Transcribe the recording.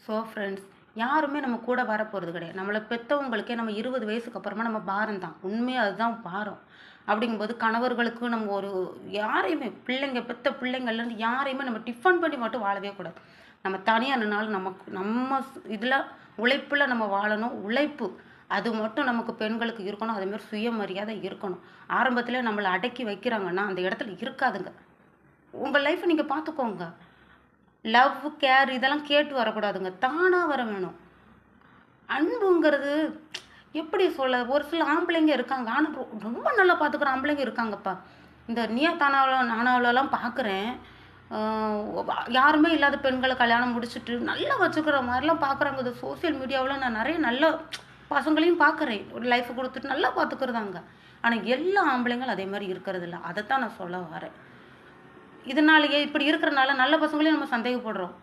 So friends, யாருமே நம்ம கூட வரப்போகிறது கிடையாது. நம்மளை பெற்றவங்களுக்கே நம்ம 20 வயசுக்கு அப்புறமா நம்ம பாரம் தான். உண்மையாக அதுதான் பாரம். அப்படிங்கும்போது கணவர்களுக்கு நம்ம ஒரு யாரையுமே பெற்ற பிள்ளைங்கள்லேருந்து யாரையுமே நம்ம டிஃபன் பண்ணி மட்டும் வாழவே கூடாது. நம்ம தனியாக நின்னாலும் நமக்கு நம்ம இதில் உழைப்பில் நம்ம வாழணும். உழைப்பு அது மட்டும் நமக்கு பெண்களுக்கு இருக்கணும். அதேமாதிரி சுயமரியாதை இருக்கணும். ஆரம்பத்திலே நம்மளை அடக்கி வைக்கிறாங்கன்னா அந்த இடத்துல இருக்காதுங்க. உங்கள் லைஃப்பை நீங்கள் பார்த்துக்கோங்க. லவ், கேர் இதெல்லாம் கேட்டு வரக்கூடாதுங்க. தானாக வர வேணும். அன்புங்கிறது எப்படி சொல்ல, ஒரு சில ஆம்பளைங்க இருக்காங்க. ஆனால் ரொம்ப நல்லா பார்த்துக்குற ஆம்பளைங்க இருக்காங்கப்பா. இந்த நீயா தானாவில் நானாவிலலாம் பார்க்குறேன். யாருமே இல்லாத பெண்களை கல்யாணம் முடிச்சுட்டு நல்லா வச்சுக்கிற மாதிரிலாம் பார்க்குறாங்க. இந்த சோசியல் மீடியாவில் நான் நிறைய நல்ல பசங்களையும் பார்க்குறேன். ஒரு லைஃப்பை கொடுத்துட்டு நல்லா பார்த்துக்கிறதாங்க. ஆனால் எல்லா ஆம்பளைங்களும் அதே மாதிரி இருக்கிறது இல்லை. அதைத்தான் நான் சொல்ல வரேன். இதனாலேயே இப்படி இருக்கிறனால நல்ல பசங்களையும் நம்ம சந்தேகப்படுறோம்.